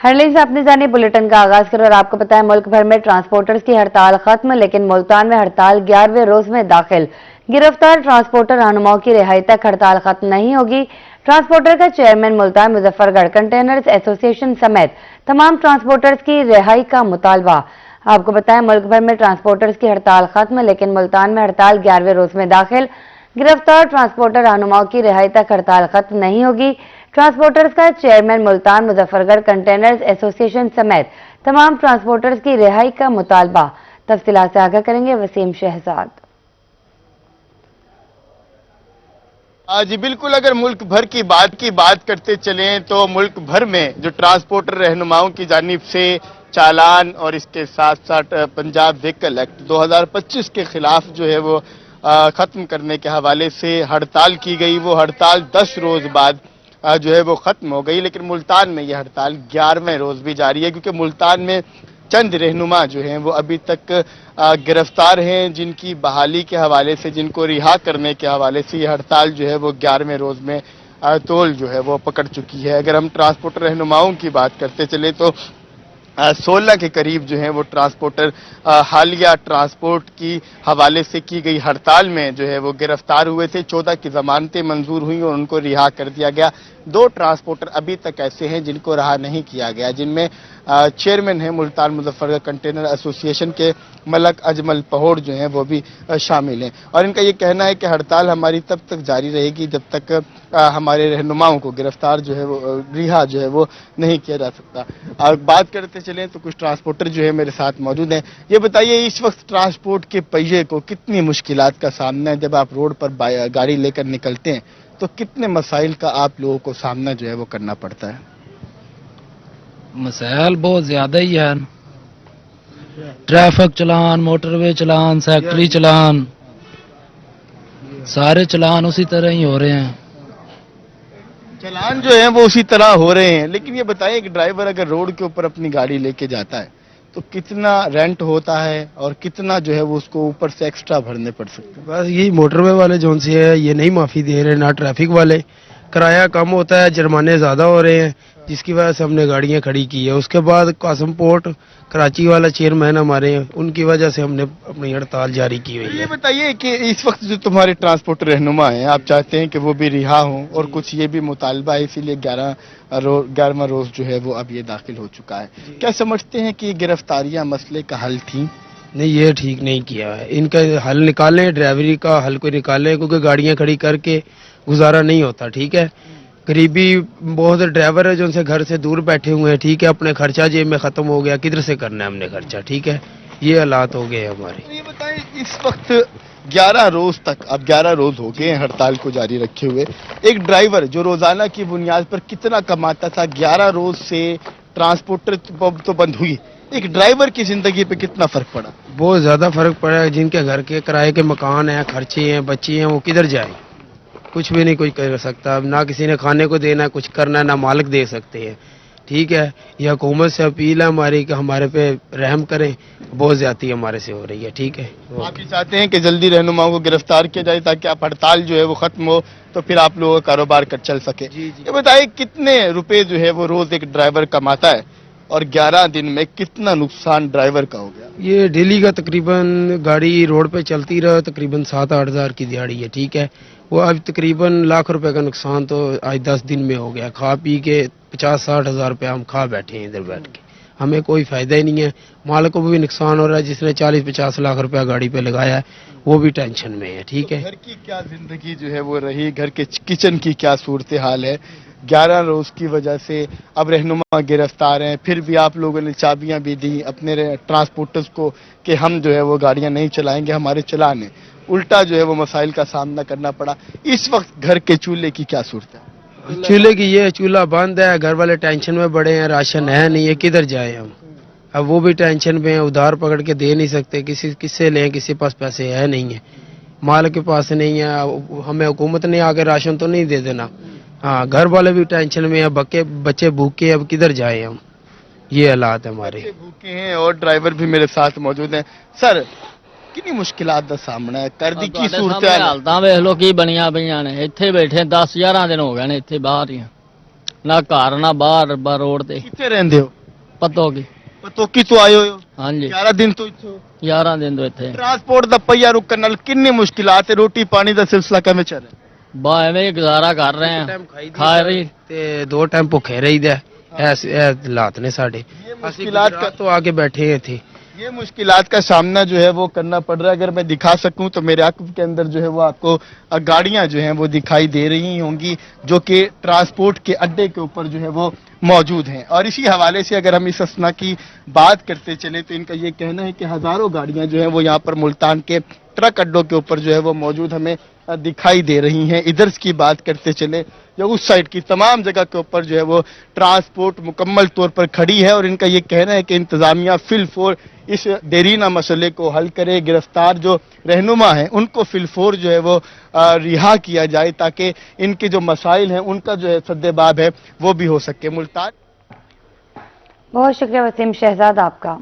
Headline से अपनी जानी बुलेटिन का आगाज करें और आपको पता है मुल्क भर में ट्रांसपोर्टर्स की हड़ताल खत्म, लेकिन मुल्तान में हड़ताल 11वें रोज में दाखिल। गिरफ्तार ट्रांसपोर्टर रहनुमाओं की रिहाई तक हड़ताल खत्म नहीं होगी। ट्रांसपोर्टर का chairman Multan Muzaffargarh containers association समेत तमाम ट्रांसपोर्टर्स की रिहाई का मुतालबा। आपको बताएं मुल्क भर में ट्रांसपोर्टर्स की हड़ताल खत्म, लेकिन मुल्तान में हड़ताल 11वें रोज में दाखिल। गिरफ्तार ट्रांसपोर्टर रहनुमाओं की रिहाई तक हड़ताल खत्म नहीं होगी। ट्रांसपोर्टर्स का chairman Multan Muzaffargarh containers association समेत तमाम ट्रांसपोर्टर्स की रिहाई का मुतालबा। तफसीलात से आगाह करेंगे वसीम शहजाद। जी बिल्कुल, अगर मुल्क भर की बात करते चलें तो मुल्क भर में जो ट्रांसपोर्टर रहनुमाओं की जानिब से चालान और इसके साथ साथ पंजाब व्हीकल एक्ट 2025 के खिलाफ जो है वो खत्म करने के हवाले से हड़ताल की गई। वो हड़ताल 10 रोज बाद जो है वो खत्म हो गई, लेकिन मुल्तान में यह हड़ताल 11वें रोज भी जारी है, क्योंकि मुल्तान में चंद रहनुमा जो हैं वो अभी तक गिरफ्तार हैं, जिनकी बहाली के हवाले से, जिनको रिहा करने के हवाले से ये हड़ताल जो है वो 11वें रोज में तोल जो है वो पकड़ चुकी है। अगर हम ट्रांसपोर्टर रहनुमाओं की बात करते चले तो 16 के करीब जो है वो ट्रांसपोर्टर हालिया ट्रांसपोर्ट की हवाले से की गई हड़ताल में जो है वो गिरफ्तार हुए थे। 14 की जमानतें मंजूर हुई और उनको रिहा कर दिया गया। 2 ट्रांसपोर्टर अभी तक ऐसे हैं जिनको रहा नहीं किया गया, जिनमें चेयरमैन है मुल्तान मुजफ्फरगढ़ कंटेनर एसोसिएशन के मलक अजमल पहोड़ जो हैं वो भी शामिल हैं। और इनका ये कहना है कि हड़ताल हमारी तब तक जारी रहेगी जब तक हमारे रहनुमाओं को गिरफ्तार जो है वो रिहा जो है वो नहीं किया जा सकता। बात करते चलें तो कुछ ट्रांसपोर्टर जो है मेरे साथ मौजूद हैं। ये बताइए, इस वक्त ट्रांसपोर्ट के पहिए को कितनी मुश्किलात का सामना है? जब आप रोड पर गाड़ी लेकर निकलते हैं तो कितने मसाइल का आप लोगों को सामना जो है वो करना पड़ता है? मसाइल बहुत ज्यादा ही है। ट्रैफिक चलान, मोटरवे चलान, सेक्टरी चलान, सारे चलान उसी तरह ही हो रहे हैं। चलान जो है वो उसी तरह हो रहे हैं, लेकिन ये बताइए कि ड्राइवर अगर रोड के ऊपर अपनी गाड़ी लेके जाता है तो कितना रेंट होता है और कितना जो है वो उसको ऊपर से एक्स्ट्रा भरने पड़ सकते हैं? बस यही मोटरवे वाले जो से है ये नहीं माफ़ी दे रहे, ना ट्रैफिक वाले। किराया कम होता है, जुर्माने ज़्यादा हो रहे हैं, जिसकी वजह से हमने गाड़ियां खड़ी की है। उसके बाद कासम पोर्ट कराची वाला चेयरमैन हमारे, उनकी वजह से हमने अपनी हड़ताल जारी की हुई है। ये बताइए कि इस वक्त जो तुम्हारे ट्रांसपोर्टर रहनुमा हैं, आप चाहते हैं कि वो भी रिहा हों और कुछ ये भी मुतालबा है, इसीलिए 11वां रोज जो है वो अब ये दाखिल हो चुका है। क्या समझते हैं कि गिरफ्तारियां मसले का हल थी? नहीं, ये ठीक नहीं किया है। इनका हल निकालें, ड्राइवरी का हल को निकालें, क्योंकि गाड़ियां खड़ी करके गुजारा नहीं होता। ठीक है, गरीबी बहुत ड्राइवर है जो उनसे घर से दूर बैठे हुए हैं। ठीक है, अपने खर्चा जेब में खत्म हो गया, किधर से करना है हमने खर्चा? ठीक है, ये हालात हो गए हमारे। तो ये बताएं, इस वक्त 11 रोज तक, अब 11 रोज हो गए हड़ताल को जारी रखे हुए, एक ड्राइवर जो रोजाना की बुनियाद पर कितना कमाता था, 11 रोज से ट्रांसपोर्टर तो बंद हुई, एक ड्राइवर की जिंदगी पे कितना फर्क पड़ा? बहुत ज्यादा फर्क पड़ा है। जिनके घर के किराए के मकान हैं, खर्चे हैं, बच्चे हैं, वो किधर जाए? कुछ भी नहीं कोई कर सकता, ना किसी ने खाने को देना, कुछ करना, ना मालिक दे सकते हैं। ठीक है, ये हुकूमत से अपील है हमारी कि हमारे पे रहम करें, बहुत ज्यादती हमारे से हो रही है। ठीक है, आप ये चाहते हैं कि जल्दी रहनुमाओं को गिरफ्तार किया जाए ताकि आप हड़ताल जो है वो खत्म हो, तो फिर आप लोगों का कारोबार कर चल सके। ये बताइए, कितने रुपए जो है वो रोज एक ड्राइवर कमाता है और 11 दिन में कितना नुकसान ड्राइवर का हो गया? ये डेली का तकरीबन गाड़ी रोड पे चलती रहे तकरीबन 7-8 हज़ार की दिहाड़ी है। ठीक है, वो अब तकरीबन लाख रुपए का नुकसान तो आज 10 दिन में हो गया। खा पी के 50-60 हज़ार रुपये हम खा बैठे हैं इधर बैठ के, हमें कोई फायदा ही नहीं है। मालिक को भी नुकसान हो रहा है, जिसने 40-50 लाख रुपया गाड़ी पे लगाया है वो भी टेंशन में है। ठीक है, घर की क्या जिंदगी जो है वो रही, घर के किचन की क्या सूरत हाल है? 11 रोज की वजह से अब रहनुमा गिरफ्तार हैं, फिर भी आप लोगों ने चाबियां भी दी अपने ट्रांसपोर्टर्स को कि हम जो है वो गाड़ियां नहीं चलाएंगे, हमारे चलाने, उल्टा जो है वो मसाइल का सामना करना पड़ा। इस वक्त घर के चूल्हे की क्या सूरत है? चूल्हे की ये चूल्हा बंद है, घर वाले टेंशन में बड़े हैं, राशन है नहीं है, किधर जाए हम? अब वो भी टेंशन में है, उधार पकड़ के दे नहीं सकते, किससे लें, किसी पास पैसे है नहीं है, माल के पास नहीं है। हमें हुकूमत ने आके राशन तो नहीं दे देना। हाँ, घर वाले भी टेंशन में है, बच्चे भूखे, अब किधर जाए हम? ये हालात है हमारे। भूखे हैं और ड्राइवर भी मेरे साथ मौजूद हैं। सर, कितनी मुश्किलात का सामना है? कर दी की सूरत हालत वेख लो की बनिया पईयां ने, इत्थे बैठे 10-11 दिन हो गए ने, इत्थे बाहर ही ना घर ना बाहर रोड ते ਕਿੱਥੇ ਰਹਿੰਦੇ ਹੋ? पतो की ਪਤੋਕੀ ਤੋਂ ਆਏ ਹੋ? हाँ जी 11 ਦਿਨ ਤੋਂ ਇੱਥੇ ਹੋ। 11 दिन तो इतने ਟਰਾਂਸਪੋਰਟ ਦਾ ਪਹੀਆ ਰੁਕਣ ਨਾਲ ਕਿੰਨੇ ਮੁਸ਼ਕਿਲਾਤ ਹੈ, ਰੋਟੀ ਪਾਣੀ ਦਾ ਸਿਲਸਿਲਾ ਕਿਵੇਂ ਚੱਲ ਰਿਹਾ? बा एवं ही गुजारा कर रहे हैं खा रही ਤੇ 2 ਟਾਈਮ ਭੁੱਖੇ ਰਹੀਦਾ ਐਸੇ ਹਾਲਾਤ ਨੇ ਸਾਡੇ ਅਸੀਂ ਮੁਸ਼ਕਿਲਾਤ ਗੁਜਰਾਤ ਤੋਂ ਆ ਕੇ बैठे हैं थे ये मुश्किलात का सामना जो है वो करना पड़ रहा है। अगर मैं दिखा सकूं तो मेरे आंख के अंदर जो है वो आपको गाड़ियां जो हैं वो दिखाई दे रही होंगी जो कि ट्रांसपोर्ट के अड्डे के ऊपर जो है वो मौजूद हैं। और इसी हवाले से अगर हम इस असना की बात करते चले तो इनका ये कहना है कि हजारों गाड़ियां जो है वो यहाँ पर मुल्तान के ट्रक अड्डों के ऊपर जो है वो मौजूद हमें दिखाई दे रही हैं। इधर की बात करते चले या उस साइड की तमाम जगह के ऊपर जो है वो ट्रांसपोर्ट मुकम्मल तौर पर खड़ी है। और इनका ये कहना है कि इंतजामिया फिलफोर इस देरीना मसले को हल करे, गिरफ्तार जो रहनुमा हैं उनको फिलफोर जो है वो रिहा किया जाए ताकि इनके जो मसाइल हैं उनका जो है सद्देबाब है वो भी हो सके। मुल्तान बहुत शुक्रिया वसीम शहजाद आपका।